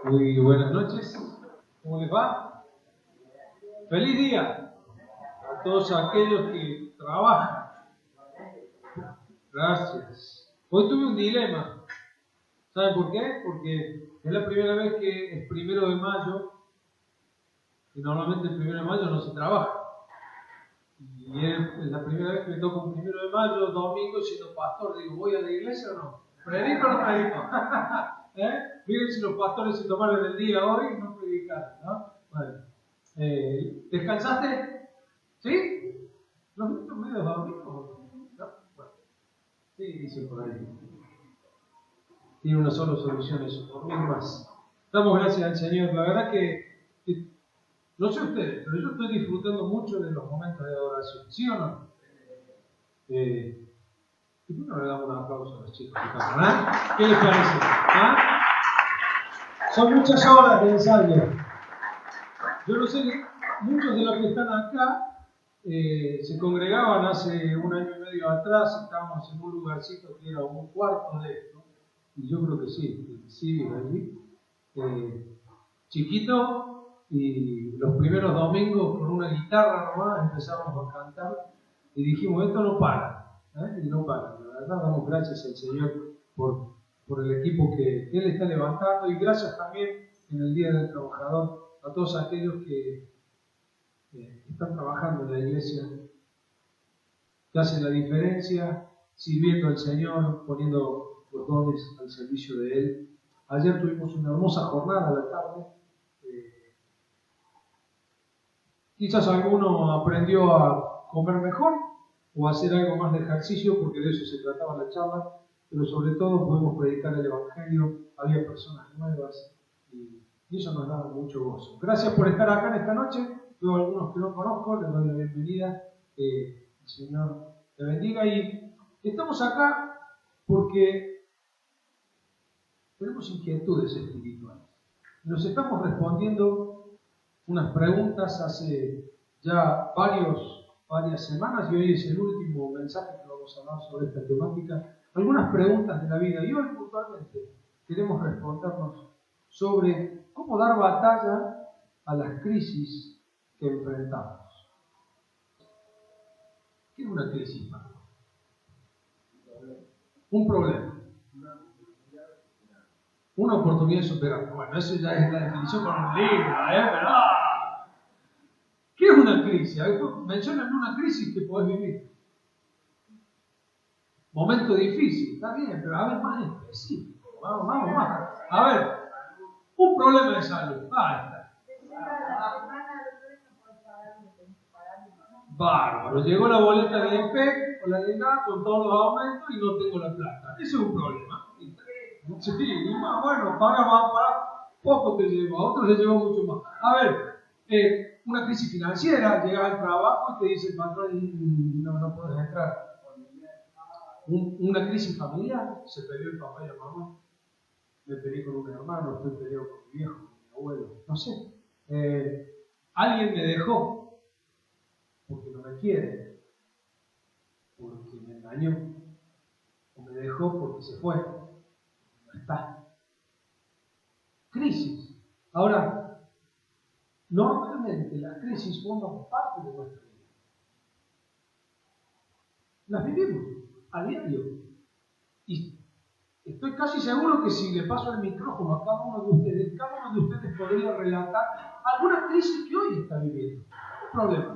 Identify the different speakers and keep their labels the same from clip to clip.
Speaker 1: Muy buenas noches, ¿cómo les va? ¡Feliz día! A todos aquellos que trabajan. Gracias. Hoy tuve un dilema. ¿Saben por qué? Porque es la primera vez que es 1 de mayo, y normalmente el 1 de mayo no se trabaja. Y es la primera vez que me toca un 1 de mayo, domingo, siendo pastor. Digo, ¿voy a la iglesia o no? ¿Predico o no predico? Miren si los pastores se tomaron el día hoy y no predicaron, ¿no? Bueno. ¿Descansaste? ¿Sí? ¿Los minutos medio dormidos? ¿No? Bueno, sí, dice por ahí. Tiene una sola solución eso, dormir más. Damos gracias al Señor. La verdad que no sé ustedes, pero yo estoy disfrutando mucho de los momentos de adoración. ¿Sí o no? ¿Y por qué no le damos un aplauso a los chicos? ¿Qué les parece? ¿Ah? Son muchas horas de ensayo. Yo no sé, muchos de los que están acá se congregaban hace 1 año y medio atrás, estábamos en un lugarcito que era un cuarto de esto, y yo creo que sí, allí, chiquito, y los primeros domingos con una guitarra nomás empezamos a cantar, y dijimos, esto no para, y no para. La verdad, damos gracias al Señor por el equipo que Él está levantando, y gracias también en el Día del Trabajador a todos aquellos que están trabajando en la iglesia, que hacen la diferencia, sirviendo al Señor, poniendo los dones al servicio de Él. Ayer tuvimos una hermosa jornada a la tarde. Quizás alguno aprendió a comer mejor o a hacer algo más de ejercicio, porque de eso se trataba la charla, pero sobre todo pudimos predicar el Evangelio, había personas nuevas y eso nos daba mucho gozo. Gracias por estar acá en esta noche. Veo a algunos que no conozco, les doy la bienvenida. El Señor te bendiga. Y estamos acá porque tenemos inquietudes espirituales. Nos estamos respondiendo unas preguntas hace ya varias semanas, y hoy es el último mensaje que vamos a hablar sobre esta temática. Algunas preguntas de la vida, y hoy puntualmente queremos respondernos sobre cómo dar batalla a las crisis que enfrentamos. ¿Qué es una crisis, Marco? Un problema. Una oportunidad de superar. Bueno, eso ya es la definición con un libro, ¿verdad? ¿Qué es una crisis? Mencionan una crisis que podés vivir. Momento difícil, está bien, pero a ver, más específico. Vamos más. A ver, un problema de salud. Está. Bárbaro, llegó la boleta de IPEC o la de INAP con todos los aumentos y no tengo la plata. Ese es un problema. Sí, bueno, para poco te llevo, a otros les llevo mucho más. A ver, una crisis financiera, llegas al trabajo y te dicen, patrón, no puedes entrar. Una crisis familiar, se peleó el papá y la mamá, me peleé con un hermano, estoy peleado con mi viejo, con mi abuelo, no sé. Alguien me dejó porque no me quiere, porque me engañó, o me dejó porque se fue, no está. Crisis. Ahora, normalmente las crisis forman parte de nuestra vida. Las vivimos a diario. Y estoy casi seguro que si le paso el micrófono a cada uno de ustedes podría relatar alguna crisis que hoy está viviendo. No hay problema.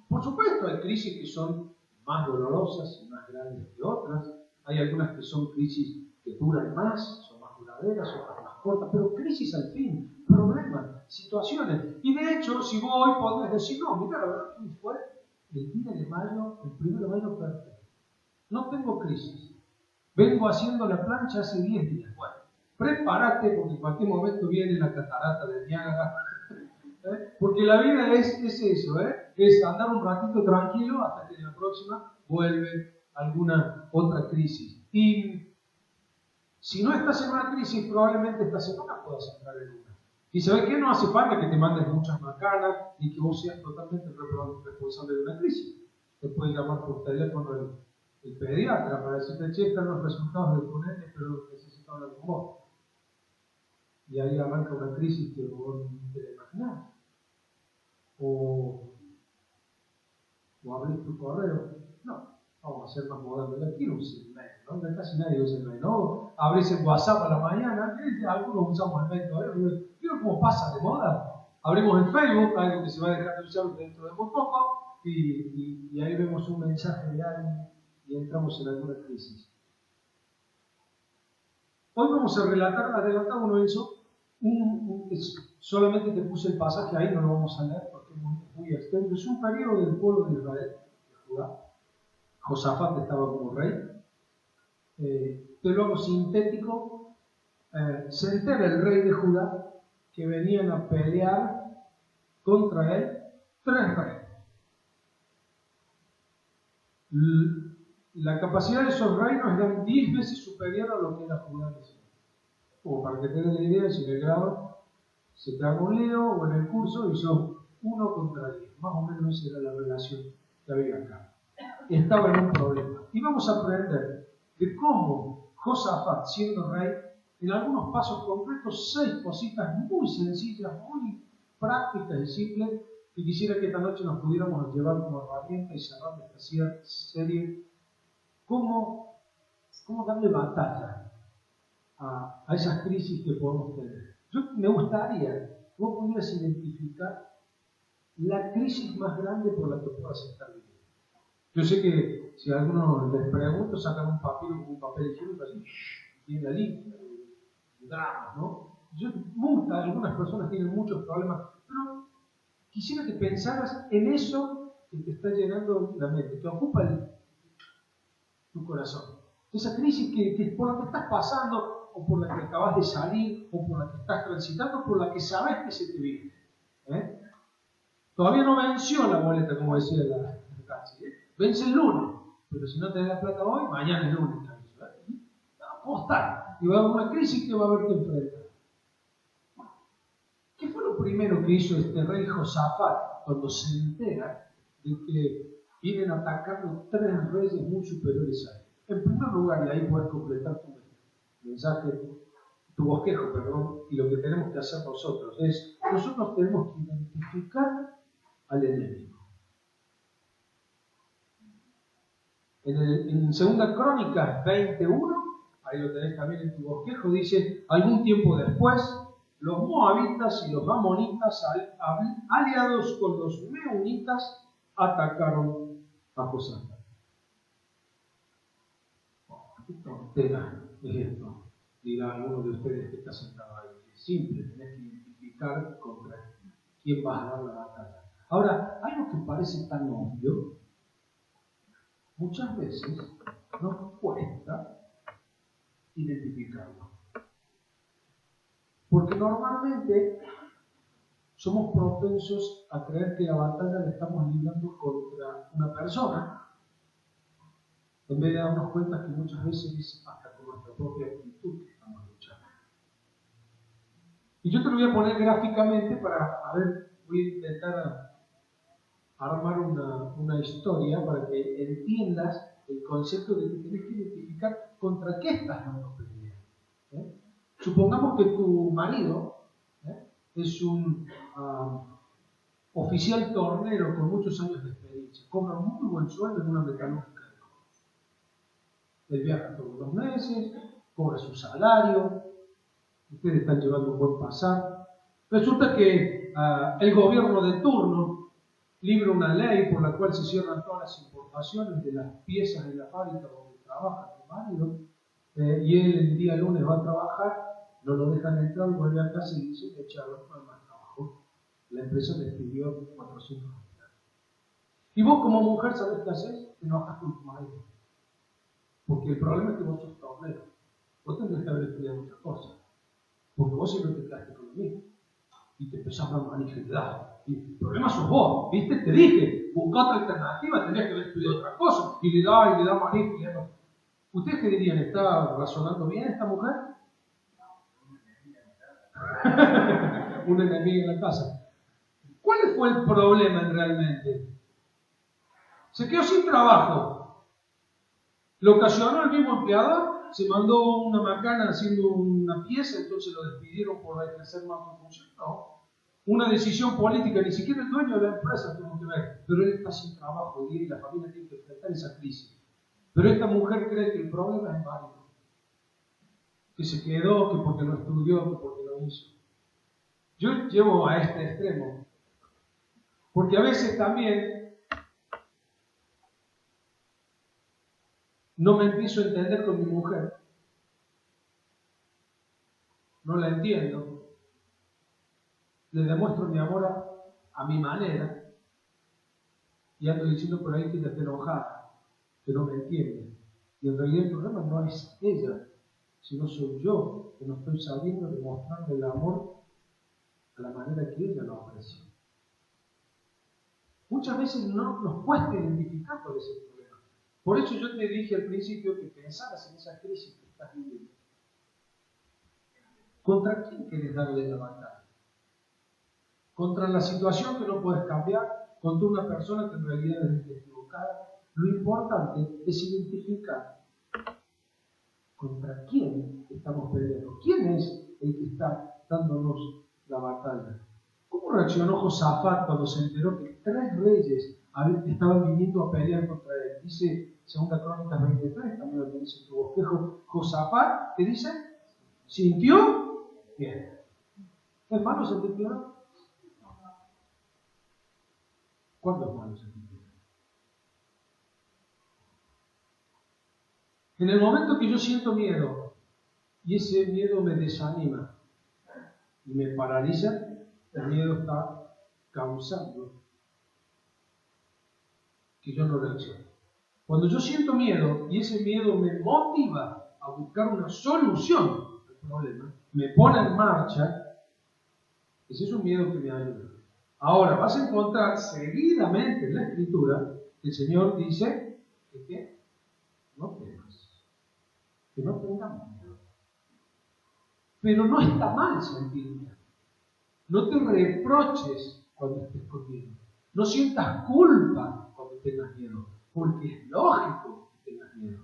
Speaker 1: Por supuesto, hay crisis que son más dolorosas y más grandes que otras. Hay algunas que son crisis que duran más, son más duraderas, otras más cortas, pero crisis al fin, problemas, situaciones. Y de hecho, si vos hoy podés decir, no, mira, la verdad que fue el 1 de mayo perfecto. No tengo crisis. Vengo haciendo la plancha hace 10 días. Bueno, prepárate porque en cualquier momento viene la catarata de Niágara. Porque la vida es eso, es andar un ratito tranquilo hasta que en la próxima vuelve alguna otra crisis. Y si no estás en una crisis, probablemente esta semana puedas entrar en una. Y ¿sabes qué? No hace falta que te mandes muchas macanas ni que vos seas totalmente responsable de una crisis. Te puede llamar por teléfono el pediatra para decirte, che, están los resultados del PUNET, pero necesito hablar con vos. y ahí arranca una crisis que vos no te la imaginás. O abrís tu correo. No, vamos a ser más modernos. Ya quiero un mail, ¿no? Ya casi nadie usa el mail, ¿no? Abrís el WhatsApp a la mañana, algunos usamos el mail todavía. ¿Vieron cómo pasa de moda? Abrimos el Facebook, algo que se va a dejar de usar dentro de muy poco, y ahí vemos un mensaje de alguien y entramos en alguna crisis. Hoy vamos a relatar, adelantamos eso, solamente te puse el pasaje ahí, no lo vamos a leer porque es muy extenso. Es un periodo del pueblo de Israel, de Judá. Josafat estaba como rey. Te lo hago sintético. Se entera el rey de Judá que venían a pelear contra él 3 reyes. La capacidad de esos reinos era 10 veces superior a lo que era Judá en ese momento. Como para que te den la idea, si en el grado se te haga un lío o en el curso y son 1 contra 10. Más o menos esa era la relación que había acá. Estaba en un problema. Y vamos a aprender de cómo Josafat, siendo rey, en algunos pasos concretos, 6 cositas muy sencillas, muy prácticas y simples, y quisiera que esta noche nos pudiéramos llevar como herramienta y cerrar esta serie, cómo darle batalla a esas crisis que podemos tener. Me gustaría que vos pudieras identificar la crisis más grande por la que puedas estar viviendo. Yo sé que si a algunos les pregunto, sacan un papel higiénico así, y tiene la lista de dramas, ¿no? Algunas personas tienen muchos problemas, pero quisiera que pensaras en eso que te está llenando la mente, que ocupa tu corazón. Esa crisis que por la que estás pasando, o por la que acabas de salir, o por la que estás transitando, por la que sabes que se te vive. Todavía no venció la boleta, como decía la taxi. Vence el lunes, pero si no te da plata hoy, mañana es lunes. Va a costar. Y va a haber una crisis que va a haber que enfrentar. ¿Qué fue lo primero que hizo este rey Josafat cuando se entera de que vienen atacando 3 reyes muy superiores a él? En primer lugar, y ahí puedes completar tu mensaje, tu bosquejo, perdón, y lo que tenemos que hacer nosotros es, nosotros tenemos que identificar al enemigo. En 2 Crónicas 21, ahí lo tenés también en tu bosquejo, dice, algún tiempo después, los moabitas y los amonitas, aliados con los meunitas, atacaron a Josafat. ¿Qué tontera es esto? Dirá alguno de ustedes que está sentado ahí. Es simple, tenés que identificar contra quién vas a dar la batalla. Ahora, algo que parece tan obvio, muchas veces nos cuesta identificarlo. Porque normalmente somos propensos a creer que la batalla la estamos librando contra una persona, en vez de darnos cuenta que muchas veces es hasta con nuestra propia actitud que estamos luchando. Y yo te lo voy a poner gráficamente voy a intentar armar una historia para que entiendas el concepto de que tienes que identificar contra qué estás dando pelea. Supongamos que tu marido es un oficial tornero con muchos años de experiencia, cobra un muy buen sueldo en una metalúrgica. Él viaja todos los meses, cobra su salario, ustedes están llevando un buen pasar. Resulta que el gobierno de turno libra una ley por la cual se cierran todas las importaciones de las piezas de la fábrica donde trabaja tu marido, y él el día lunes va a trabajar, no lo dejan entrar, vuelve a casa y dice que echaron no hay más trabajo. La empresa le pidió 400 empleados. Y vos como mujer, ¿sabés qué haces? Te enojas con tu marido. Porque el problema es que vos sos tornero. Vos tendrías que haber estudiado muchas cosas. Porque vos siempre te quedaste con lo mismo. Y te empezás a manifestar. Y el problema sos vos. ¿Viste? Te dije, busca otra alternativa, tendrías que haber estudiado otra cosa. Y le da manifestación. ¿Ustedes qué dirían? ¿Está razonando bien esta mujer? Una enemiga en la casa. ¿Cuál fue el problema realmente? Se quedó sin trabajo. ¿Lo ocasionó el mismo empleador? se mandó una macana haciendo una pieza, entonces lo despidieron por ejercer más su función. No. Una decisión política, ni siquiera el dueño de la empresa tuvo que ver, pero él está sin trabajo y la familia tiene que enfrentar esa crisis. Pero esta mujer cree que el problema es válido, que se quedó, que porque no estudió, que porque no hizo. Yo llevo a este extremo, porque a veces también no me empiezo a entender con mi mujer, no la entiendo, le demuestro mi amor a mi manera y ando diciendo por ahí que ella está enojada, que no me entiende. Y en realidad el problema no es ella, sino soy yo, que no estoy sabiendo demostrarle el amor a la manera que ella lo aprecia. Muchas veces no nos cuesta identificar cuál es el problema. Por eso yo te dije al principio que pensaras en esa crisis que estás viviendo. ¿Contra quién quieres darle la batalla? ¿Contra la situación que no puedes cambiar? ¿Contra una persona que en realidad es equivocada? Lo importante es identificar contra quién estamos peleando. ¿Quién es el que está dándonos la batalla? ¿Cómo reaccionó Josafat cuando se enteró que 3 reyes estaban viniendo a pelear contra él? Dice 2 Crónicas 23, también lo dice en tu bosquejo. Josafat, ¿qué dice? ¿Sintió? Bien. ¿Hermanos, se entendió? ¿Cuántos hermanos se entendieron? En el momento que yo siento miedo, y ese miedo me desanima y me paraliza, el miedo está causando que yo no reaccione. Cuando yo siento miedo y ese miedo me motiva a buscar una solución al problema, me pone en marcha, ese es un miedo que me ayuda. Ahora, vas a encontrar seguidamente en la Escritura que el Señor dice que no temas, que no tengamos miedo. Pero no está mal sentir miedo. No te reproches cuando estés con miedo. No sientas culpa cuando tengas miedo, porque es lógico que tengas miedo.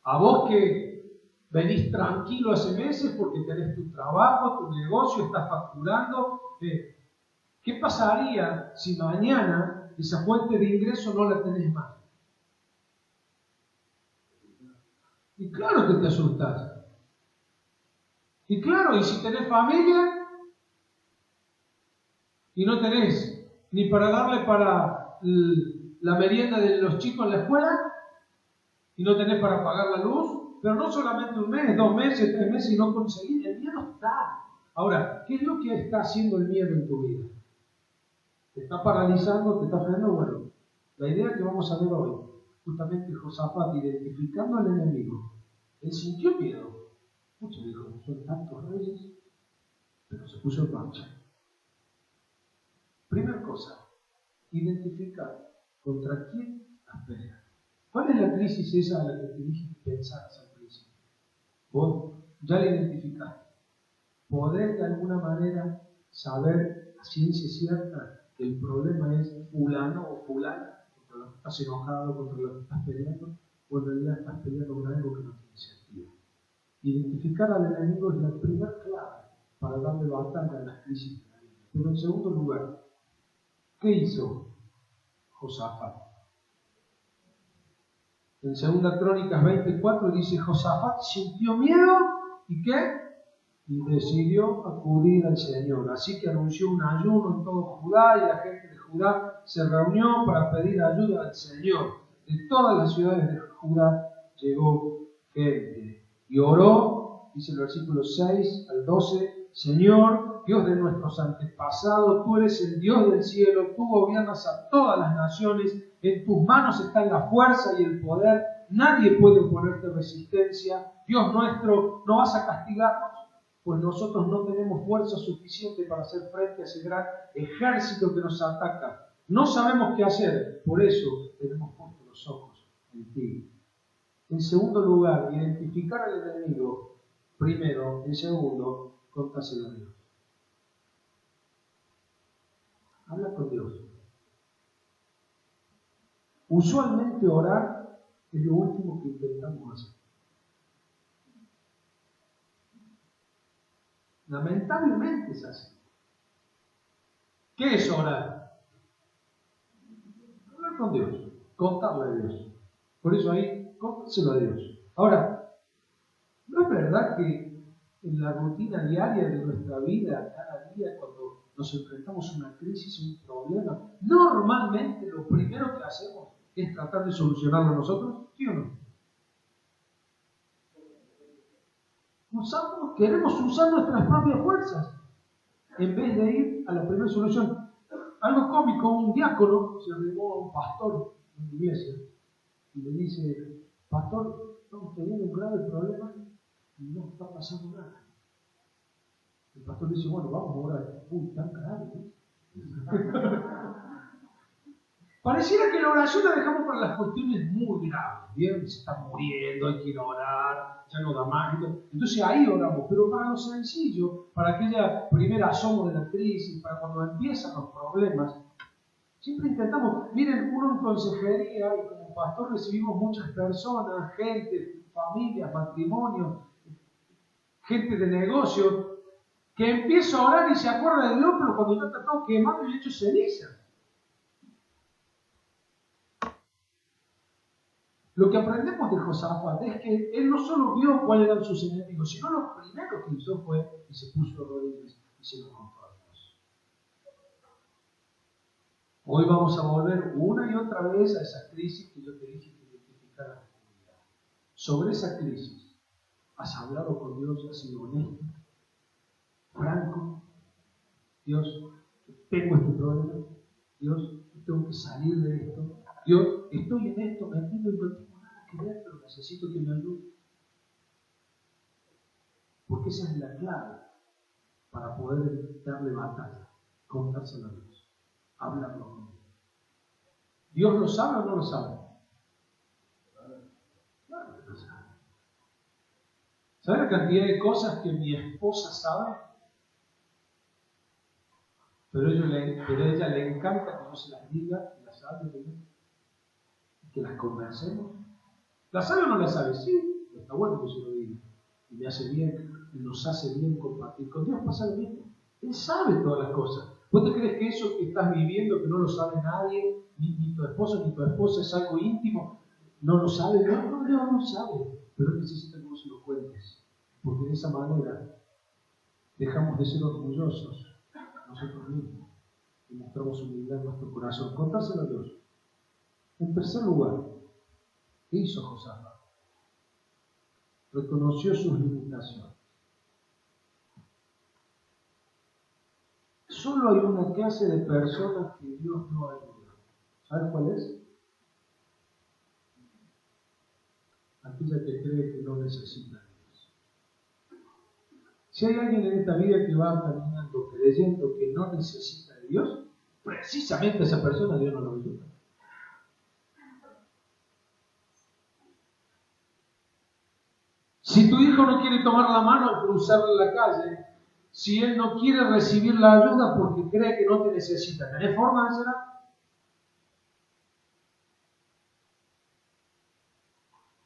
Speaker 1: A vos que venís tranquilo hace meses porque tenés tu trabajo, tu negocio, estás facturando, ¿qué pasaría si mañana esa fuente de ingreso no la tenés más? Y claro que te asustás. Y claro, y si tenés familia y no tenés ni para darle para la merienda de los chicos en la escuela, y no tenés para pagar la luz, pero no solamente 1 mes, 2 meses, 3 meses y no conseguís, el miedo está. Ahora, ¿qué es lo que está haciendo el miedo en tu vida? ¿Te está paralizando? ¿Te está frenando? Bueno, la idea que vamos a ver hoy, justamente Josafat identificando al enemigo, él sintió miedo. Muchos dijo, son tantos reyes, pero se puso en marcha. Primera cosa, identificar contra quién las peleas. ¿Cuál es la crisis esa a la que te dije que pensaras al principio? Vos ya la identificaste. Poder de alguna manera saber a ciencia cierta que el problema es fulano o fulana, contra lo que estás enojado, contra lo que estás peleando, o en realidad estás peleando con algo que no tiene sentido. Identificar al enemigo es la primera clave para darle batalla a las crisis de la vida. Pero en segundo lugar, ¿qué hizo Josafat? En 2 Crónicas 24 dice, Josafat sintió miedo y ¿qué? Y decidió acudir al Señor. Así que anunció un ayuno en todo Judá y la gente de Judá se reunió para pedir ayuda al Señor. De todas las ciudades de Judá llegó gente. Y oró, dice el versículo 6 al 12, Señor, Dios de nuestros antepasados, tú eres el Dios del cielo, tú gobiernas a todas las naciones, en tus manos están la fuerza y el poder, nadie puede oponerte resistencia. Dios nuestro, no vas a castigarnos, pues nosotros no tenemos fuerza suficiente para hacer frente a ese gran ejército que nos ataca. No sabemos qué hacer, por eso tenemos puestos los ojos en ti. En segundo lugar, identificar al enemigo. Primero, en segundo, contáselo a Dios. Habla con Dios. Usualmente orar es lo último que intentamos hacer. Lamentablemente es así. ¿Qué es orar? Hablar con Dios, contarle a Dios. Por eso ahí, contárselo a Dios. Ahora, ¿no es verdad que en la rutina diaria de nuestra vida, cada día, cuando nos enfrentamos a una crisis, un problema, normalmente lo primero que hacemos es tratar de solucionarlo nosotros? ¿Sí o no? Queremos usar nuestras propias fuerzas en vez de ir a la primera solución. Algo cómico, un diácono se arrimó a un pastor en la iglesia y le dice: pastor, estamos teniendo un grave problema y no está pasando nada. El pastor le dice: bueno, vamos a orar. Uy, tan grave, ¿eh? Pareciera que la oración la dejamos para las cuestiones muy graves. Bien, se está muriendo, hay que ir a orar, ya no da más. Entonces ahí oramos, pero para lo sencillo, para aquella primera asomo de la crisis, para cuando empiezan los problemas, siempre intentamos. Miren, uno en consejería y como pastor recibimos muchas personas, gente, familias, matrimonios, gente de negocio, que empieza a orar y se acuerda de Dios, pero cuando ya está todo quemado y hecho ceniza. Lo que aprendemos de Josafat es que él no solo vio cuáles eran sus enemigos, sino lo primero que hizo fue que se puso rodillas y se lo contó a Dios. Hoy vamos a volver una y otra vez a esa crisis que yo te dije que identificara la comunidad. Sobre esa crisis, ¿has hablado con Dios? ¿Has sido honesto? ¿Franco? Dios, tengo este problema. Dios, tengo que salir de esto. Dios, estoy en esto, me entiendo y no tengo nada que ver, pero necesito que me ayude. Porque esa es la clave para poder darle batalla, contárselo a Dios, hablarlo con Dios. ¿Dios lo sabe o no lo sabe? Claro que lo sabe. ¿Sabe la cantidad de cosas que mi esposa sabe? Pero a ella le encanta que yo se las diga y las hable de mí. Que las convencemos. ¿La sabe o no la sabe? Sí, pero está bueno que se lo diga. Y me hace bien, y nos hace bien compartir. Con Dios pasa lo mismo. Él sabe todas las cosas. ¿Vos te crees que eso que estás viviendo, que no lo sabe nadie, ni tu esposo ni tu esposa, es algo íntimo? ¿No lo sabe? No, Dios no sabe. Pero necesita que vos se lo cuentes. Porque de esa manera dejamos de ser orgullosos nosotros mismos y mostramos humildad en nuestro corazón. Contárselo a Dios. En tercer lugar, ¿qué hizo Josafat? Reconoció sus limitaciones. Solo hay una clase de personas que Dios no ayuda. ¿Sabes cuál es? Aquella que cree que no necesita a Dios. Si hay alguien en esta vida que va caminando creyendo que no necesita de Dios, precisamente esa persona Dios no lo ayuda. Si tu hijo no quiere tomar la mano al cruzar la calle, si él no quiere recibir la ayuda porque cree que no te necesita, ¿tenés forma de hacerlo?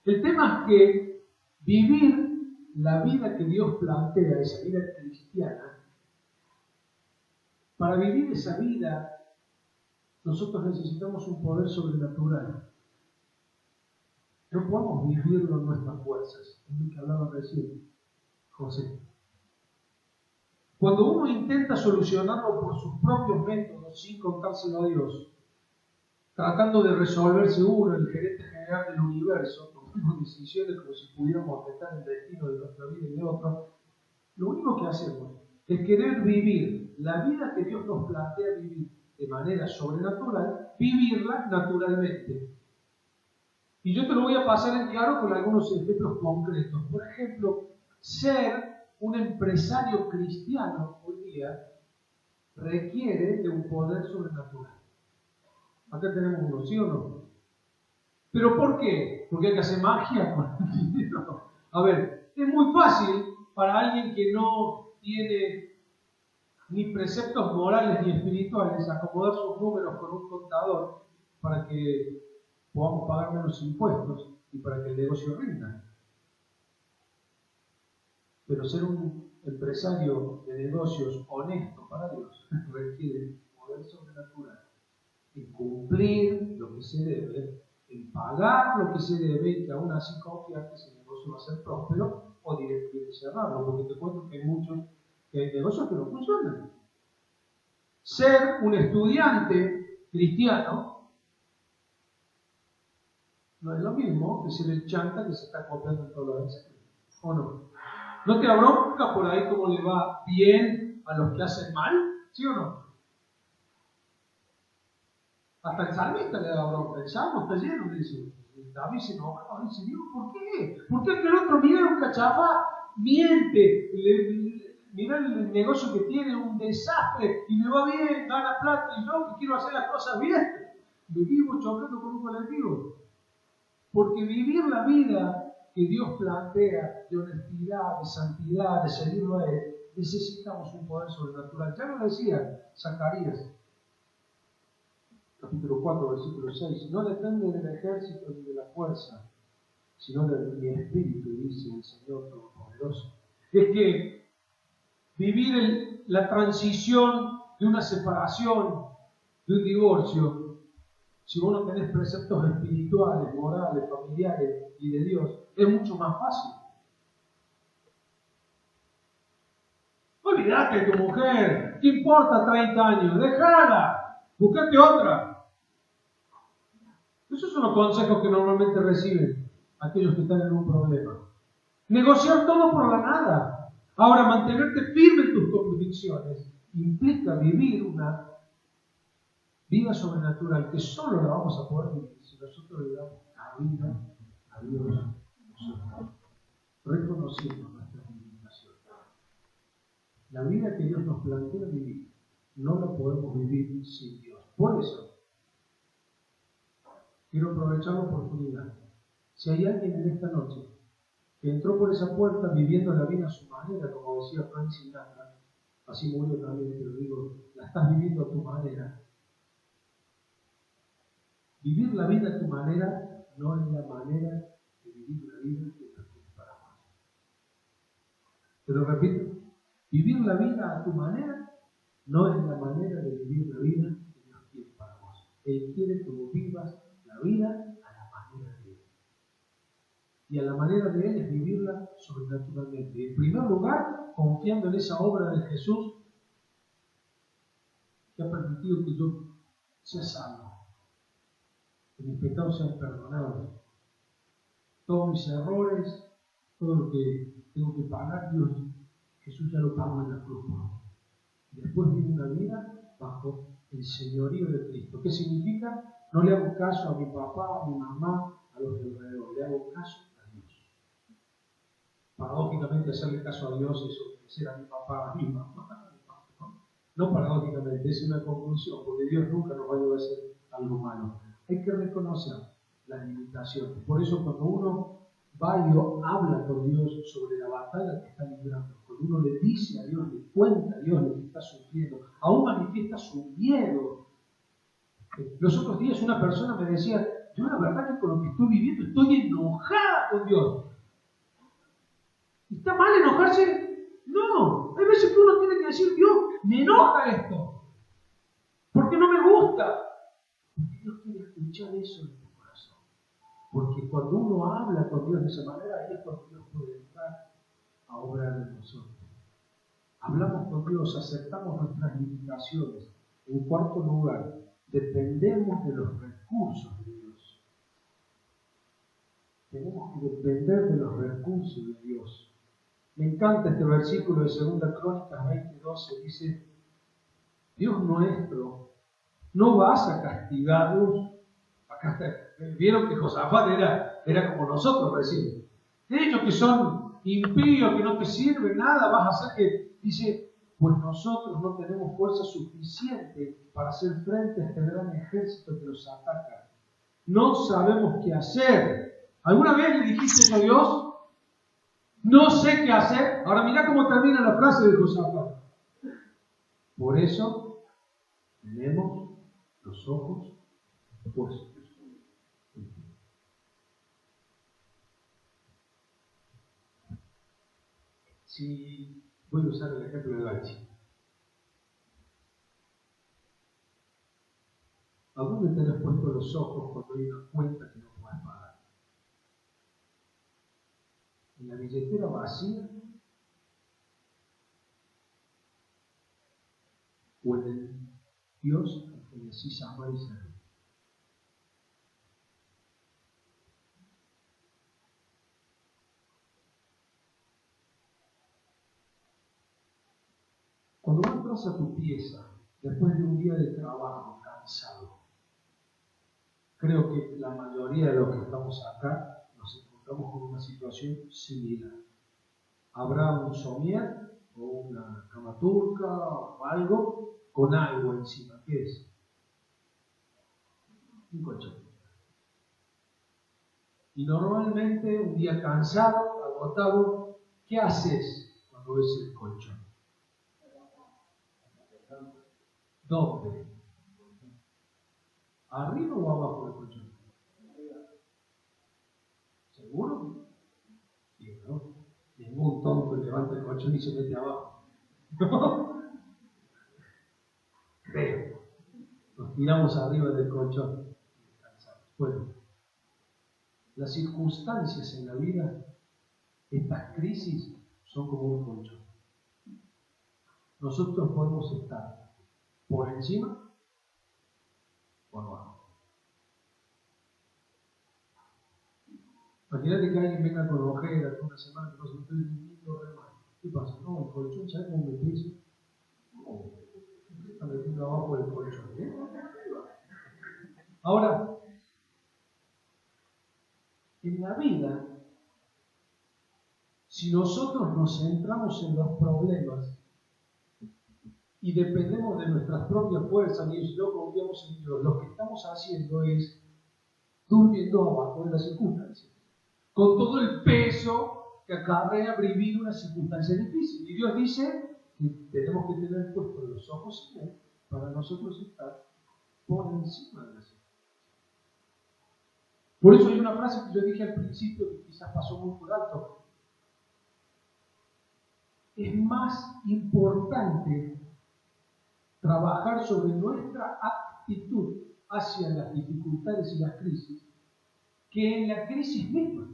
Speaker 1: El tema es que vivir la vida que Dios plantea, esa vida cristiana, para vivir esa vida nosotros necesitamos un poder sobrenatural. No podemos vivirlo en nuestras fuerzas, es lo que hablaba recién José. Cuando uno intenta solucionarlo por sus propios métodos, sin contárselo a Dios, tratando de resolverse uno, el gerente general del universo, tomando decisiones como si pudiéramos afectar el destino de nuestra vida y de otro, lo único que hacemos es querer vivir la vida que Dios nos plantea vivir de manera sobrenatural, vivirla naturalmente. Y yo te lo voy a pasar en claro con algunos ejemplos concretos. Por ejemplo, ser un empresario cristiano hoy día requiere de un poder sobrenatural. Acá tenemos uno, ¿sí o no? ¿Pero por qué? Porque hay que hacer magia con el dinero. A ver, es muy fácil para alguien que no tiene ni preceptos morales ni espirituales acomodar sus números con un contador para que podamos pagar menos impuestos y para que el negocio rinda. Pero ser un empresario de negocios honesto para Dios requiere poder sobrenatural en cumplir lo que se debe, en pagar lo que se debe y que aún así confiar que ese negocio va a ser próspero o directamente cerrarlo, porque te cuento que hay negocios que no funcionan. Ser un estudiante cristiano no es lo mismo que ser el chanta que se está copiando en todo lo demás. ¿O no? ¿No te da bronca por ahí cómo le va bien a los que hacen mal? ¿Sí o no? Hasta el salmista le da bronca. El salmo está lleno de eso. David se enoja, dice, Dios, ¿por qué? ¿Por qué que el otro mira un cachafá, miente, mira el negocio que tiene, un desastre, y le va bien, gana plata, y yo que quiero hacer las cosas bien, me vivo chocando con un colectivo? Porque vivir la vida que Dios plantea de honestidad, de santidad, de seguirlo a Él, necesitamos un poder sobrenatural. Ya lo decía Zacarías, capítulo 4, versículo 6, no depende del ejército ni de la fuerza, sino de mi espíritu, dice el Señor Todopoderoso. Es que vivir la transición de una separación, de un divorcio, si vos no tenés preceptos espirituales, morales, familiares y de Dios, es mucho más fácil. Olvídate de tu mujer, ¿qué importa 30 años? Déjala, buscate otra. Esos son los consejos que normalmente reciben aquellos que están en un problema. Negociar todo por la nada. Ahora, mantenerte firme en tus convicciones implica vivir una vida sobrenatural que solo la vamos a poder vivir si nosotros le damos cabida a Dios, reconociendo nuestras limitaciones. La vida que Dios nos plantea vivir no la podemos vivir sin Dios. Por eso, quiero aprovechar la oportunidad. Si hay alguien en esta noche que entró por esa puerta viviendo la vida a su manera, como decía Frank Sinatra, así murió también, pero digo, la estás viviendo a tu manera. Vivir la vida a tu manera no es la manera de vivir la vida que Dios tiene para vos. Te lo repito, vivir la vida a tu manera no es la manera de vivir la vida que Dios tiene para vos. Él quiere que vos vivas la vida a la manera de Él. Y a la manera de Él es vivirla sobrenaturalmente. En primer lugar, confiando en esa obra de Jesús que ha permitido que yo sea salvo, que mis pecados sean perdonados, todos mis errores, todo lo que tengo que pagar, Dios, Jesús ya lo pagó en la cruz. Después vivo una vida bajo el señorío de Cristo. ¿Qué significa? No le hago caso a mi papá, a mi mamá, a los de alrededor, le hago caso a Dios. Paradójicamente, hacerle caso a Dios es obedecer a mi papá, a mi mamá. No paradójicamente, es una conclusión, porque Dios nunca nos va a ayudar a hacer algo malo. Hay que reconocer las limitaciones. Por eso cuando uno va y habla con Dios sobre la batalla que está librando, cuando uno le dice a Dios, le cuenta a Dios lo que está sufriendo, aún manifiesta su miedo. Los otros días una persona me decía, yo la verdad que con lo que estoy viviendo estoy enojada con Dios. ¿Está mal enojarse? No. Hay veces que uno tiene que decir, Dios, me enoja esto. Porque no me gusta. Porque Dios quiere escuchar eso en tu corazón. Porque cuando uno habla con Dios de esa manera, ahí es cuando Dios puede entrar a obrar en nosotros. Hablamos con Dios, aceptamos nuestras limitaciones. En cuarto lugar, dependemos de los recursos de Dios. Tenemos que depender de los recursos de Dios. Me encanta este versículo de 2 Crónicas 20:12, dice, Dios nuestro, no vas a castigarlos. Acá está, vieron que Josafat era como nosotros recién. Ellos que son impíos, que no te sirven nada, vas a hacer que, dice, pues nosotros no tenemos fuerza suficiente para hacer frente a este gran ejército que los ataca. No sabemos qué hacer. ¿Alguna vez le dijiste eso a Dios? No sé qué hacer. Ahora mira cómo termina la frase de Josafat. Por eso tenemos los ojos puestos. Si Voy a usar el ejemplo del bache. ¿A dónde tenés puestos los ojos cuando hay una cuenta que no puedes pagar? ¿En la billetera vacía? ¿O en el Dios al que decís amar y servir? Cuando entras a tu pieza, después de un día de trabajo cansado, creo que la mayoría de los que estamos acá nos encontramos con una situación similar. Habrá un somier o una cama turca o algo con algo encima. ¿Qué es? Un colchón. Y normalmente, un día cansado, agotado, ¿qué haces cuando ves el colchón? ¿Dónde? ¿Arriba o abajo del colchón? ¿Seguro? Sí, ¿no? Ningún tonto levanta el colchón y se mete abajo. ¿No? Creo. Nos tiramos arriba del colchón. Bueno, las circunstancias en la vida, estas crisis, son como un colchón. Nosotros podemos estar por encima o abajo. Imagínate que alguien venga con ojeras una semana que no se estoy viviendo re mal. ¿Qué pasa? No, el colchón, ¿sabes cómo me pesa? No, ¿qué está metiendo abajo del colchón? Ahora, en la vida, si nosotros nos centramos en los problemas y dependemos de nuestras propias fuerzas y no confiamos en Dios, lo que estamos haciendo es durmiendo abajo de las circunstancias, con todo el peso que acarrea vivir una circunstancia difícil. Y Dios dice que tenemos que tener puestos los ojos en Él para nosotros estar por encima de la circunstancia. Por eso hay una frase que yo dije al principio que quizás pasó muy por alto. Es más importante trabajar sobre nuestra actitud hacia las dificultades y las crisis que en la crisis misma.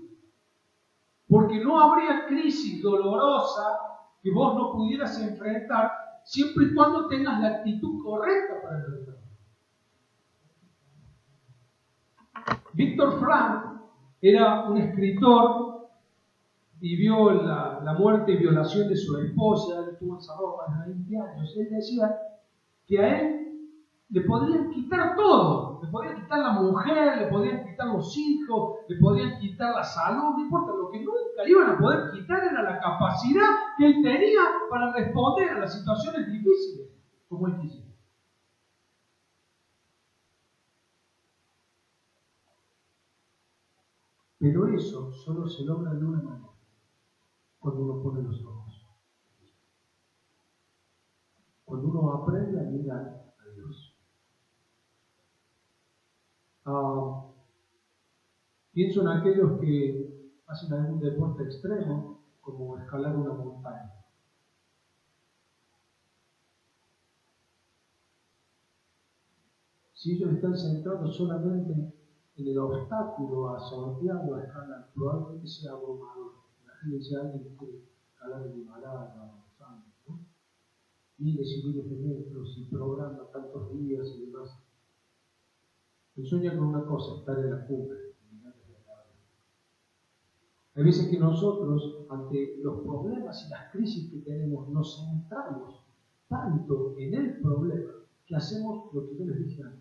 Speaker 1: Porque no habría crisis dolorosa que vos no pudieras enfrentar siempre y cuando tengas la actitud correcta para enfrentarla. Víctor Frank era un escritor, vivió la muerte y violación de su esposa, él estuvo encerrado más de 20 años. Él decía que a él le podrían quitar todo, le podrían quitar la mujer, le podrían quitar los hijos, le podrían quitar la salud, no importa, lo que nunca le iban a poder quitar era la capacidad que él tenía para responder a las situaciones difíciles, como él quisiera. Pero eso solo se logra de una manera, cuando uno pone los ojos. Cuando uno aprende a mirar a Dios. Pienso en aquellos que hacen algún deporte extremo, como escalar una montaña. Si ellos están centrados solamente en el obstáculo a sortear o a escalar, probablemente sea abrumador. Imagínense a alguien que quiere escalar el Himalaya o los Andes, ¿no? Miles y miles de metros y programa tantos días y demás. Él sueña con una cosa, estar en la cumbre. Hay veces que nosotros, ante los problemas y las crisis que tenemos, nos centramos tanto en el problema que hacemos lo que yo les dije antes.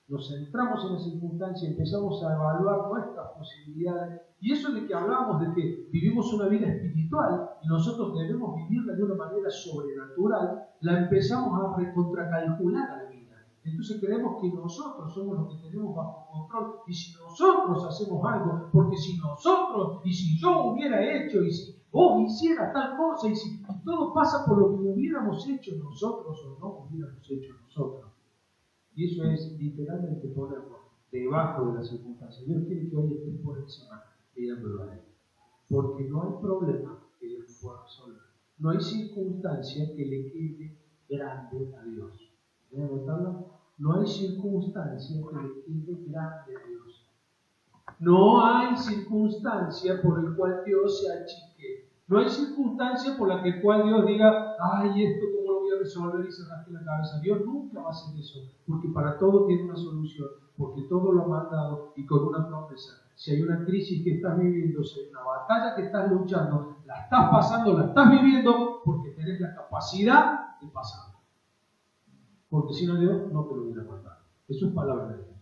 Speaker 1: Nos centramos en la circunstancia y empezamos a evaluar nuestras posibilidades. Y eso de que hablábamos de que vivimos una vida espiritual y nosotros debemos vivirla de una manera sobrenatural, la empezamos a recontracalcular a la vida. Entonces creemos que nosotros somos los que tenemos bajo control. Y si nosotros hacemos algo, porque si nosotros, y si yo hubiera hecho, y si vos hicieras tal cosa, y todo pasa por lo que hubiéramos hecho nosotros o no hubiéramos hecho nosotros. Y eso es literalmente ponernos debajo de la circunstancia. Dios quiere que hoy estés por encima mirándolo a Él. Porque no hay problema que Dios no pueda resolver. no hay circunstancia que le quede grande a Dios. ¿Ven notarlo? No hay circunstancia que le quede grande a Dios. No hay circunstancia por la cual Dios se achique. No hay circunstancia por la cual Dios diga, ay, esto cómo lo voy a resolver y se rasque la cabeza. Dios nunca va a hacer eso, porque para todo tiene una solución, porque todo lo ha mandado y con una promesa. Si hay una crisis que estás viviendo, si hay una batalla que estás luchando, la estás pasando, la estás viviendo, porque tenés la capacidad de pasarla. Porque si no, Dios no te lo hubiera mandado. Eso es palabra de Dios.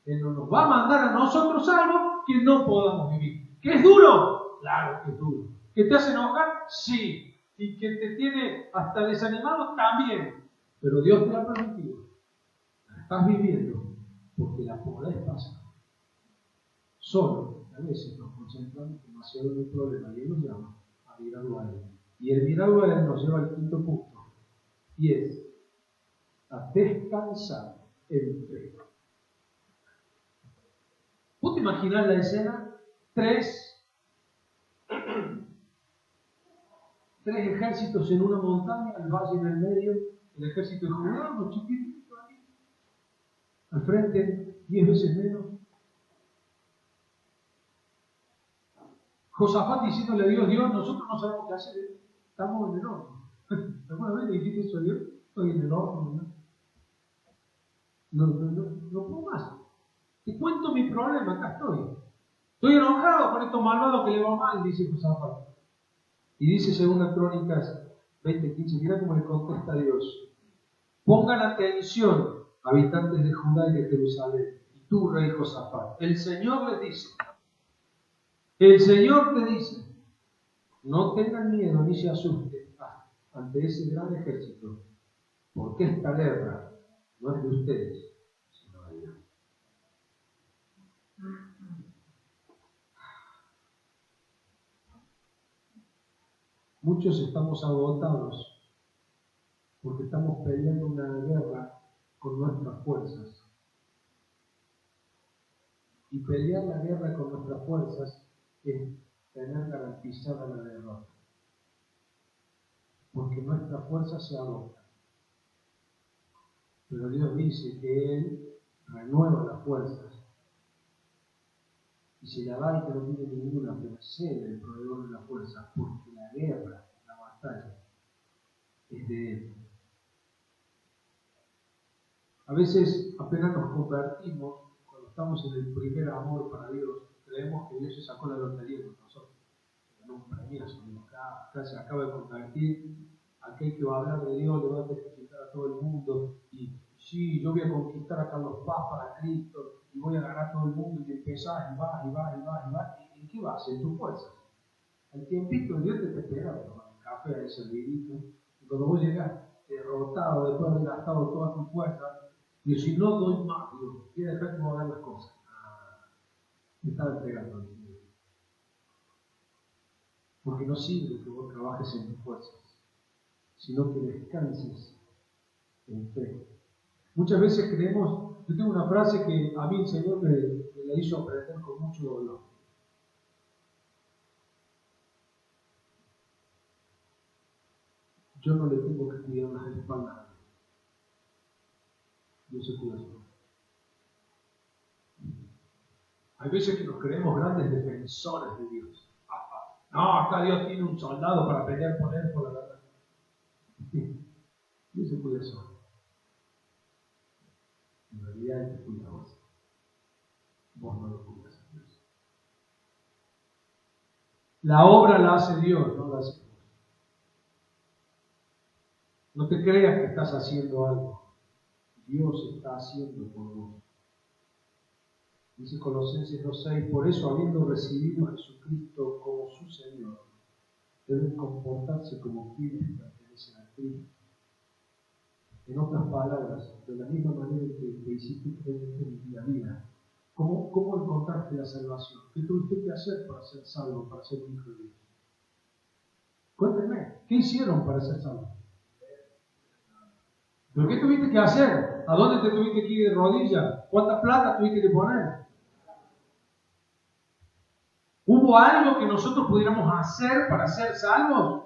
Speaker 1: Él no nos va a mandar a nosotros algo que no podamos vivir. ¿Que es duro? Claro que es duro. ¿Que te hace enojar? Sí. ¿Y que te tiene hasta desanimado? También. Pero Dios te lo ha permitido. La estás viviendo porque la podés pasar. Solo, a veces nos concentramos demasiado en el problema y Él nos llama a mirarlo a Él. Y el mirarlo a Él nos lleva al quinto punto. Y es a descansar en fe. ¿Vos te imaginás la escena? Tres ejércitos en una montaña, el valle en el medio, el ejército de Judá, los chiquititos ahí. Al frente, 10 veces menos. Josafat diciéndole a Dios, Dios, nosotros no sabemos qué hacer, estamos en el horno. ¿Alguna vez le dijiste eso a Dios? Estoy en el horno, no puedo más. Te cuento mi problema, acá estoy. Estoy enojado con estos malvados que le va mal, dice Josafat. Y dice según las Crónicas 20:15, mira cómo le contesta a Dios. Pongan atención, habitantes de Judá y de Jerusalén, y tú, rey Josafat. El Señor les dice, el Señor te dice, no tengan miedo ni se asusten ante ese gran ejército, porque esta guerra no es de ustedes, sino de Dios. Muchos estamos agotados porque estamos peleando una guerra con nuestras fuerzas. Y pelear la guerra con nuestras fuerzas es tener garantizada la derrota. Porque nuestras fuerzas se agotan. Pero Dios dice que Él renueva las fuerzas. Y si la da y que no tiene ninguna, pero cede el proveedor de la fuerza, porque la guerra, la batalla, es de Él. A veces apenas nos convertimos, cuando estamos en el primer amor para Dios, creemos que Dios se sacó la lotería con nosotros. Ganó un premiazo, acá se acaba de convertir, aquel que va a hablar de Dios le va a testificar a todo el mundo, y sí, yo voy a conquistar a Carlos Paz para Cristo, y voy a ganar a todo el mundo, y empezás, y vas, ¿en qué vas? En tus fuerzas. Al tiempito Dios te espera, tomar un café, a ese servidito, y cuando vos llegas derrotado, después de haber gastado toda tu fuerza, y si no doy más, Dios, quiere dejar que me hagan las cosas. Me estaba entregando el dinero. Porque no sirve que vos trabajes en tus fuerzas, sino que descanses en fe. Muchas veces creemos, yo tengo una frase que a mí el Señor me la hizo aprender con mucho dolor. Yo no le tengo que cuidar las espaldas. Dios se cuida solo. Hay veces que nos creemos grandes defensores de Dios. No, acá Dios tiene un soldado para pelear por él, por la verdad. Dios se cuida solo. En realidad Él te cuida a vos. Vos no lo cuidas a Dios. La obra la hace Dios, no la hace vos. No te creas que estás haciendo algo. Dios está haciendo por vos. Dice Colosenses 2:6, por eso habiendo recibido a Jesucristo como su Señor, deben comportarse como quienes pertenecen a Cristo. En otras palabras, de la misma manera que hiciste creyente en mi vida. ¿Cómo encontraste la salvación? ¿Qué tuviste que hacer para ser salvo, para ser hijo de Dios? Cuéntenme, ¿qué hicieron para ser salvos? ¿Pero qué tuviste que hacer? ¿A dónde te tuviste que ir de rodillas? ¿Cuánta plata tuviste que poner? ¿Hubo algo que nosotros pudiéramos hacer para ser salvos?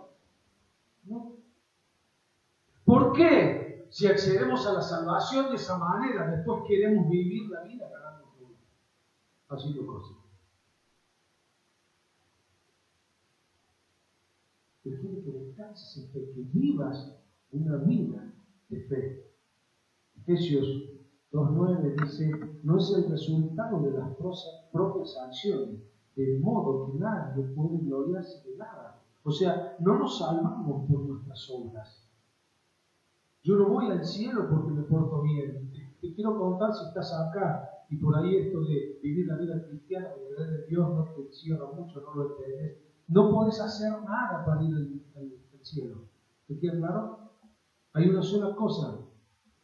Speaker 1: por qué, si accedemos a la salvación de esa manera, después queremos vivir la vida ganando todo, haciendo cosas? Él quiere que descanses en fe, que vivas una vida de fe. Efesios 2:9 dice: no es el resultado de las propias acciones, de modo que nadie puede gloriarse de nada. O sea, no nos salvamos por nuestras obras. Yo no voy al cielo porque me porto bien. Te quiero contar, si estás acá y por ahí esto de vivir la vida cristiana, de creer en Dios, no te encierra mucho, no lo entendés. No podés hacer nada para ir al cielo. ¿Te queda claro? Hay una sola cosa: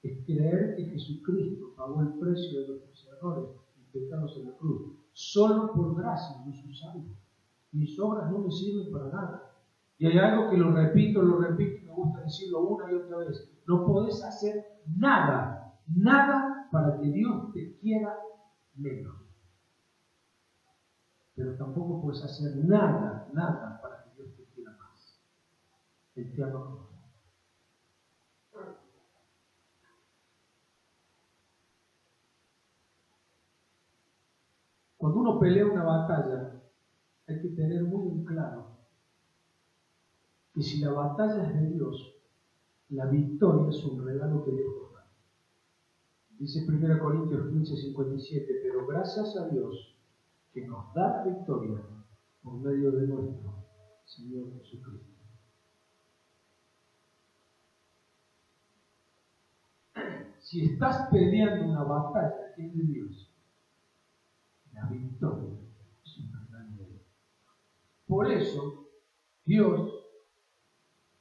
Speaker 1: es creer que Jesucristo pagó el precio de nuestros errores y pecados en la cruz. Solo por gracia yo soy salvo. Mis obras no me sirven para nada. Y hay algo que lo repito, y me gusta decirlo una y otra vez: no podés hacer nada para que Dios te quiera menos. Pero tampoco puedes hacer nada para que Dios te quiera más. Él te ama más. Cuando uno pelea una batalla, hay que tener muy en claro que si la batalla es de Dios, la victoria es un regalo que Dios nos da. Dice 1 Corintios 15:57, pero gracias a Dios que nos da la victoria por medio de nuestro Señor Jesucristo. Si estás peleando una batalla que es de Dios, la victoria es un regalo de Dios. Por eso, Dios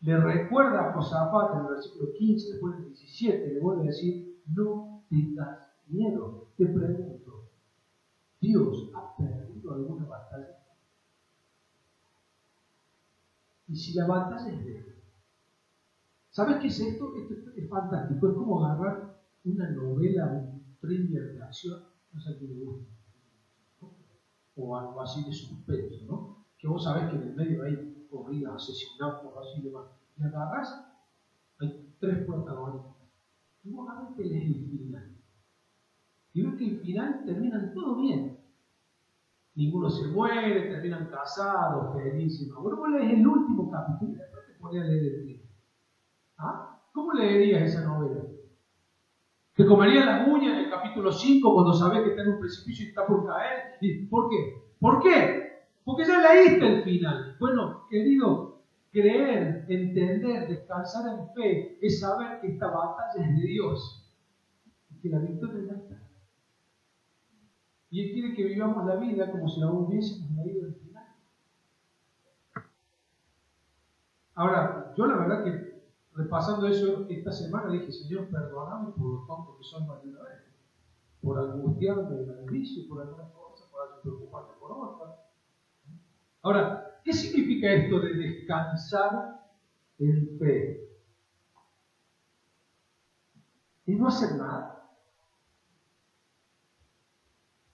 Speaker 1: le recuerda a Josafat en el versículo 15, después del 17, le vuelve a decir: no tengas miedo. Te pregunto, ¿Dios ha perdido alguna batalla? Y si la batalla es de Él, ¿sabes qué es esto? Esto es fantástico. Es como agarrar una novela, un thriller de acción, no sé qué le gusta, ¿no? O algo así de suspenso, ¿no? Que vos sabés que en el medio hay corridas, asesinatos, así y demás. Y agarrás, hay 3 protagonistas. Y vos agarrás que lees el final. Y ves que el final terminan todo bien. Ninguno se muere, terminan casados, felices. Bueno, vos lees el último capítulo y después te pones a leer el primero. ¿Ah? ¿Cómo leerías esa novela? Te comerías las uñas en el capítulo 5 cuando sabes que está en un precipicio y está por caer. ¿Por qué? ¿Por qué? Porque ya leíste el final. Bueno, querido, creer, entender, descansar en fe es saber que esta batalla es de Dios y que la victoria ya está. Y Él quiere que vivamos la vida como si la hubiésemos leído el final. Ahora, yo la verdad que repasando eso esta semana dije: Señor, perdóname por lo tonto que soy más de una vez, por angustiarme en el vicio, por algunas cosas, por preocuparme por otras. Ahora, ¿qué significa esto de descansar en fe? Y no hacer nada.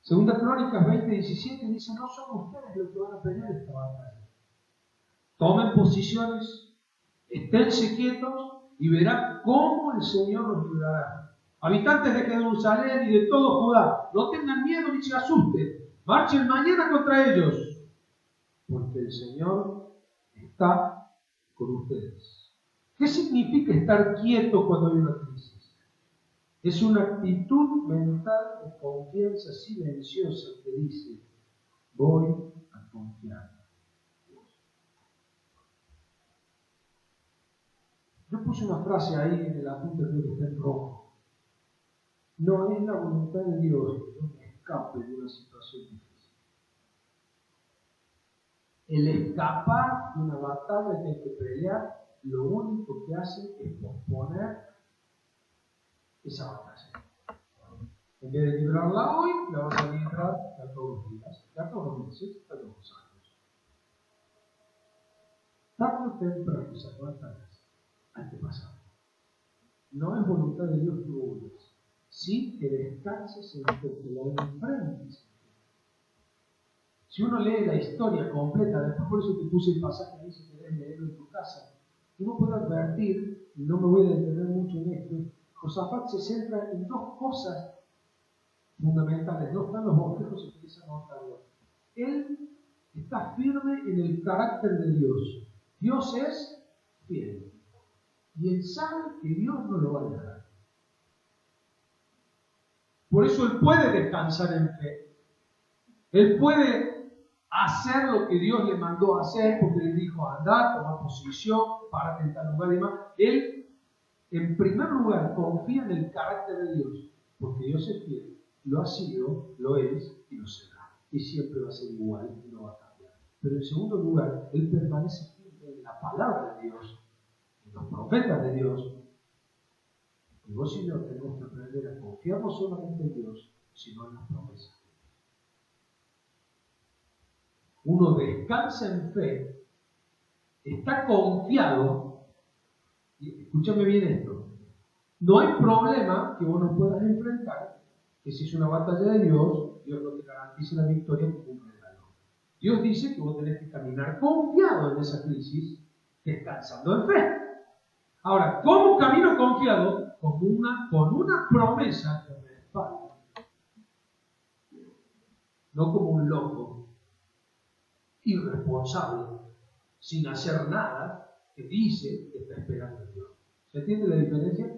Speaker 1: Segunda Crónicas 20:17 dice: no son ustedes los que van a pelear esta batalla. Tomen posiciones, esténse quietos y verán cómo el Señor los librará. Habitantes de Jerusalén y de todo Judá, no tengan miedo ni se asusten. Marchen mañana contra ellos, porque el Señor está con ustedes. ¿Qué significa estar quieto cuando hay una crisis? Es una actitud mental de confianza silenciosa que dice: voy a confiar. Yo puse una frase ahí en el apunte, creo que está en rojo. No es la voluntad de Dios que yo me escape de una situación difícil. El escapar de una batalla que hay que pelear, lo único que hace es posponer esa batalla. En vez de librarla hoy, la vas a librar a todos los días, a todos los meses, a todos los años. Tarde o temprano esas batallas hay que pasar. No es voluntad de Dios que huyas, sí que descanses en que la enfrentes. Si uno lee la historia completa, después por eso te puse el pasaje ahí si querés leerlo en tu casa, uno puede advertir, y no me voy a detener mucho en esto, Josafat se centra en dos cosas fundamentales, no están los bosquejos, se empiezan a notarlo. Él está firme en el carácter de Dios. Dios es fiel. Y él sabe que Dios no lo va a dejar. Por eso él puede descansar en fe. Él puede hacer lo que Dios le mandó a hacer, porque le dijo, andar, tomar posición, párate en tal lugar y demás. Él, en primer lugar, confía en el carácter de Dios, porque Dios es fiel. Lo ha sido, lo es y lo será. Y siempre va a ser igual y no va a cambiar. Pero en segundo lugar, él permanece firme en la palabra de Dios, en los profetas de Dios. Y vos y yo tenemos que aprender a confiar no solamente en Dios, sino en las promesas. Uno descansa en fe, está confiado, y escúchame bien esto, no hay problema que vos no puedas enfrentar, que si es una batalla de Dios, Dios no te garantice la victoria como un regalo. Dios dice que vos tenés que caminar confiado en esa crisis, descansando en fe. Ahora, ¿cómo camino confiado? Con una promesa que me respalda. No como un loco, irresponsable, sin hacer nada, que dice que está esperando a Dios. ¿Se entiende la diferencia?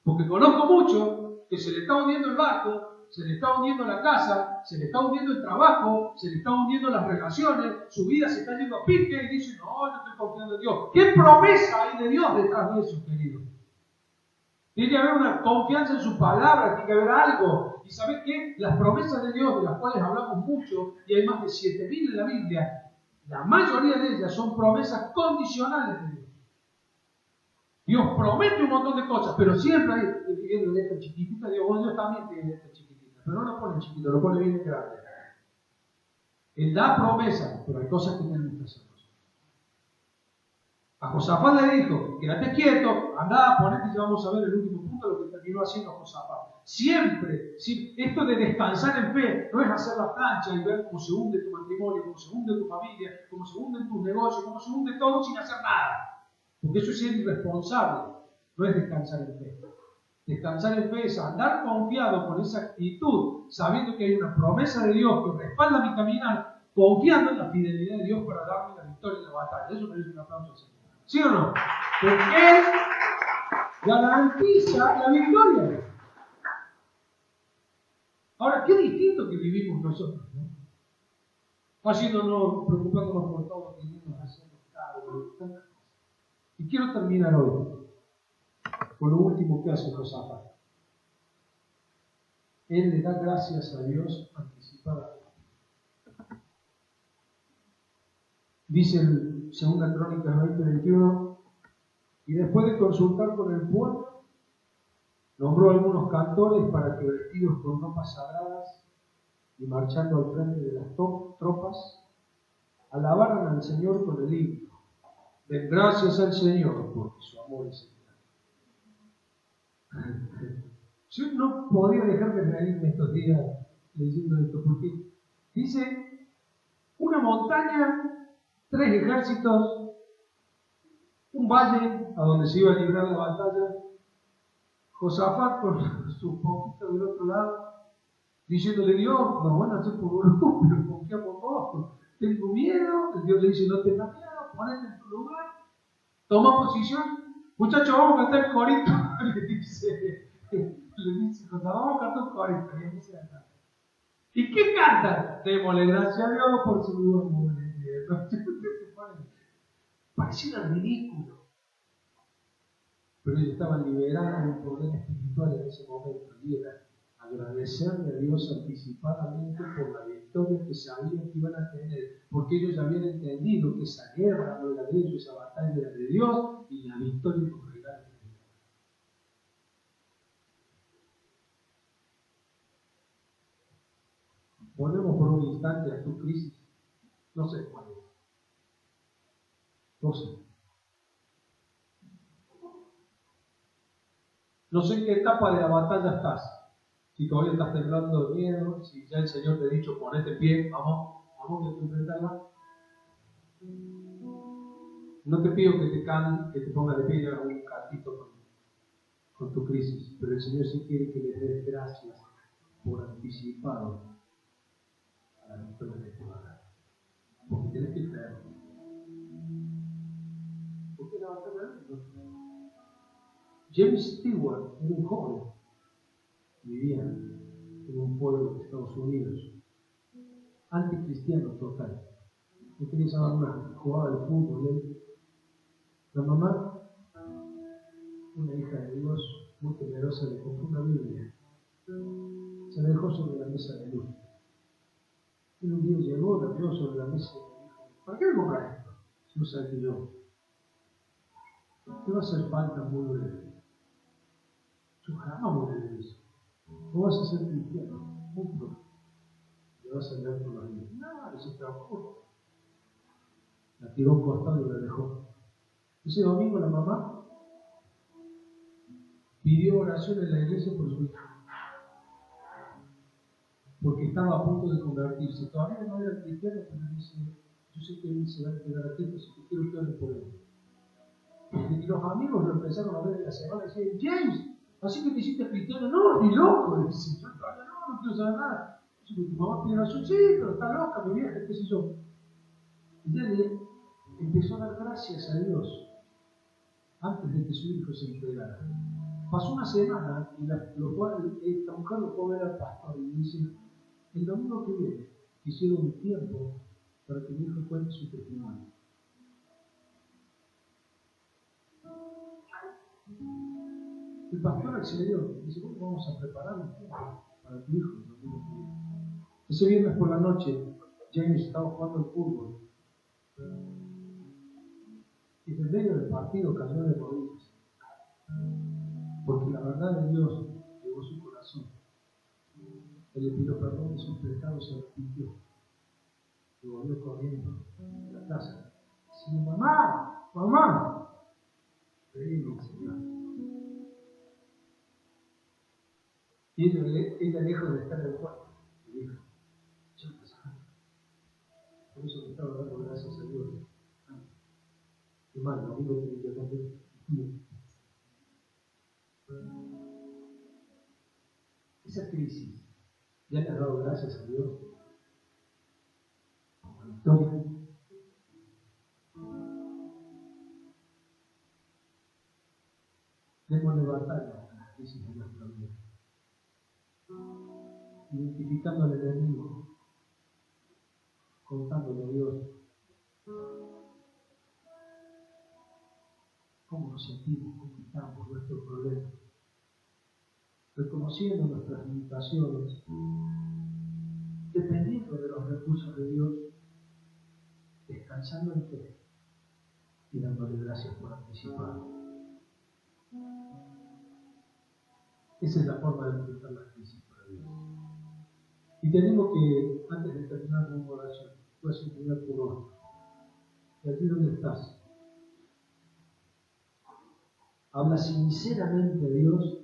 Speaker 1: Porque conozco mucho que se le está hundiendo el barco, se le está hundiendo la casa, se le está hundiendo el trabajo, se le está hundiendo las relaciones, su vida se está yendo a pique y dice, no estoy confiando en Dios. ¿Qué promesa hay de Dios detrás de eso, querido? Tiene que haber una confianza en su palabra, tiene que haber algo. ¿Y sabes qué? Las promesas de Dios, de las cuales hablamos mucho, y hay más de 7.000 en la Biblia, la mayoría de ellas son promesas condicionales de Dios. Dios promete un montón de cosas, pero siempre hay, viviendo en letra chiquitita, Dios también tiene letra chiquitita, pero no lo pone chiquito, lo pone bien grande. Él da promesas, pero hay cosas que tenemos que hacer. A Josafat le dijo, quédate quieto, andá, ponete, y vamos a ver el último punto, lo que terminó haciendo Josafat. Siempre, esto de descansar en fe, no es hacer la plancha y ver cómo se hunde tu matrimonio, cómo se hunde tu familia, cómo se hunden tus negocios, cómo se hunde todo sin hacer nada. Porque eso es ser irresponsable, no es descansar en fe. Descansar en fe es andar confiado con esa actitud, sabiendo que hay una promesa de Dios que respalda mi caminar, confiando en la fidelidad de Dios para darme la victoria en la batalla. Eso merece un aplauso al Señor. ¿Sí o no? Porque Él garantiza la victoria. Ahora, qué distinto que vivimos nosotros, ¿no? Haciéndonos, preocupándonos por todo, pidiéndonos, haciendo cargo, tantas cosas. Y quiero terminar hoy con lo último que hace Josafat. Él le da gracias a Dios anticipadamente. Dice en 2 Crónicas 20:21, y después de consultar con el pueblo, nombró a algunos cantores para que, vestidos con ropas sagradas y marchando al frente de las tropas, alabaran al Señor con el himno. Den gracias al Señor porque su amor es eterno. Yo no podía dejar de reírme estos días leyendo esto, porque dice una montaña, 3 ejércitos, un valle a donde se iba a librar la batalla, Josafat con su poquito del otro lado, diciéndole, Dios, nos van a hacer por un lado, pero confiamos en vos, tengo miedo. El Dios le dice, no tengas miedo, ponete en tu lugar, toma posición. Muchachos, vamos a cantar el corito. le dice Josafat, vamos a cantar un corito. Y empieza a cantar. ¿Y qué cantan? Démosle gracias a Dios por su amor. Pareciera ridículo. Pero ellos estaban liberados de un poder espiritual en ese momento. Y era agradecerle a Dios anticipadamente por la victoria que sabían que iban a tener. Porque ellos ya habían entendido que esa guerra no era de ellos, esa batalla era de Dios y la victoria nos regala de Dios. Ponemos por un instante a tu crisis. No sé cuál es. No sé. No sé en qué etapa de la batalla estás. Si todavía estás temblando de miedo, si ya el Señor te ha dicho, ponete en pie, vamos que hay que enfrentarla. No te pido que te pongas de pie y hagas un cantito con tu crisis, pero el Señor sí quiere que les des gracias por anticipado a la victoria que te va a dar. Porque tienes que creerlo. ¿Por qué la vas a creer? James Stewart era un joven, vivía en un pueblo de Estados Unidos, anticristiano total. No quería saber nada, jugaba de fútbol. La mamá, una hija de Dios muy temerosa, le compró una Biblia. Se la dejó sobre la mesa de luz. Y un día llegó, la vio sobre la mesa y le dijo: ¿para qué me compras esto? Si no sabes que yo. Te va a hacer falta muy breve. Yo jamás voy a leer eso. No vas a ser cristiano, muy pronto. Te vas a leer por la vida. No, eso te ocurre. La tiró a un costado y la dejó. Ese domingo la mamá pidió oración en la iglesia por su hija, porque estaba a punto de convertirse. Todavía no era cristiano, pero dice: yo sé que él se va a entregar a Cristo, así que quiero que ore por él. Y los amigos lo empezaron a ver en la semana y decían: James, así que te hiciste cristiano. No, ni loco. Le dice: yo todavía no quiero saber nada. Tu mamá pide oración, sí, pero está loca, mi vieja, qué sé yo. Y él empezó a dar gracias a Dios antes de que su hijo se entregara. Pasó una semana y esta mujer lo fue a ver al pastor y dice: el domingo que viene quisiera un tiempo para que mi hijo cuente su testimonio. El pastor accedió y dice: bueno, vamos a preparar un tiempo para tu hijo el domingo que viene. Ese viernes por la noche, James estaba jugando al fútbol y en medio del partido cayó de rodillas, porque la verdad de Dios llegó a su corazón. Él le pidió perdón de sus pecados, se arrepintió y volvió corriendo a la casa. Dice: mamá, mamá, creímos, Señor. Y ella lejos de estar en el cuarto, le dijo: ya pasa. Por eso me estaba dando gracias a Dios. Y mal, lo único que yo también. Esa crisis, ¿ya le has dado gracias a Dios por la victoria? Démosle batalla a las crisis de nuestra vida, identificando al enemigo, contándole a Dios cómo nos sentimos, cómo estamos, nuestros problemas, reconociendo nuestras limitaciones, dependiendo de los recursos de Dios, descansando en fe y dándole gracias por anticipado. Esa es la forma de enfrentar las crisis para Dios. Y tenemos que, antes de terminar una oración, puedes entender por otro. Y allí donde estás, habla sinceramente a Dios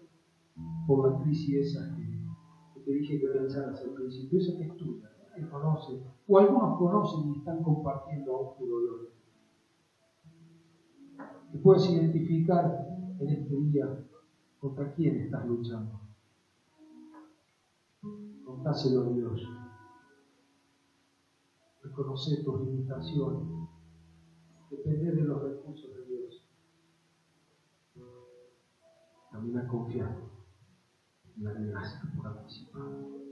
Speaker 1: por la crisis esa que te dije que pensaras al principio, esa que es tuya, que conoce, o algunos conocen y están compartiendo aún tu dolor. Y puedes identificar en este día contra quién estás luchando. Contáselo a Dios. Reconocer tus limitaciones. Depender de los recursos de Dios. Camina confiado. Y dale gracias por anticipado.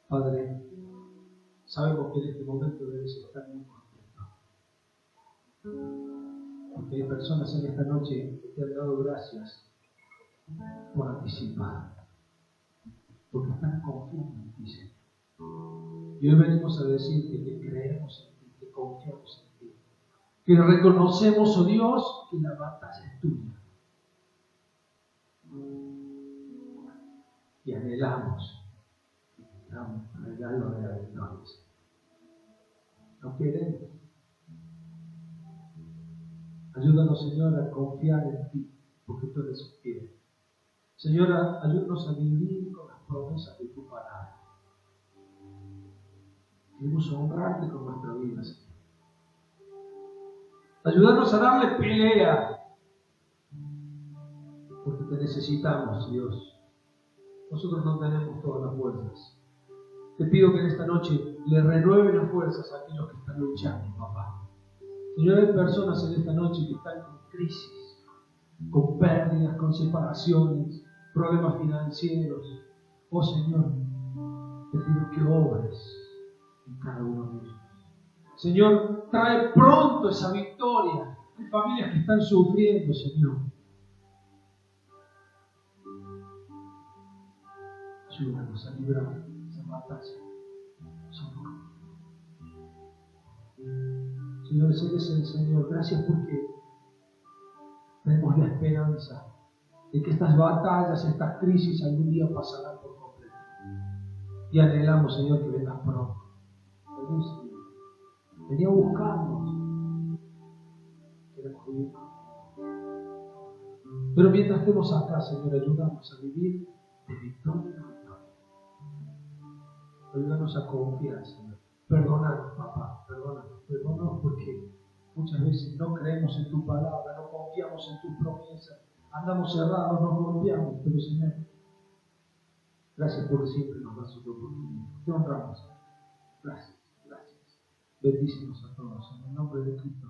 Speaker 1: Padre, sabemos que en este momento debes estar muy contento. Porque hay personas en esta noche que te han dado gracias por anticipado. Porque están confiando en ti, Señor. Y hoy venimos a decirte que creemos en ti, que confiamos en ti. Que reconocemos, oh Dios, que la batalla es tuya. Y anhelamos un regalo de la victoria. No queremos. Ayúdanos, Señor, a confiar en ti, porque tú eres fiel. Señora, ayúdanos a vivir con las promesas de tu palabra. Queremos honrarte con nuestra vida, Señor. Ayúdanos a darle pelea, porque te necesitamos, Dios. Nosotros no tenemos todas las fuerzas. Te pido que en esta noche le renueve las fuerzas a aquellos que están luchando, papá. Señor, hay personas en esta noche que están con crisis, con pérdidas, con separaciones, problemas financieros. Oh Señor, te pido que obres en cada uno de ellos. Señor, trae pronto esa victoria. Hay familias que están sufriendo, Señor. Ayúdanos a librar esa batalla. Señor, eres el Señor. Gracias porque tenemos la esperanza de que estas batallas, estas crisis algún día pasarán por completo. Y anhelamos, Señor, que vengas pronto. Vení, Señor. Vení a buscarnos. Queremos vivir. Pero mientras estemos acá, Señor, ayúdanos a vivir de victoria en victoria. Ayúdanos a confiar, Señor. Perdónanos, papá. Perdónanos porque muchas veces no creemos en tu palabra, no confiamos en tus promesas. Andamos cerrados, nos golpeamos. Pero, Señor, gracias por siempre nos das otra oportunidad. Te honramos. Gracias. Bendícenos a todos. En el nombre de Cristo.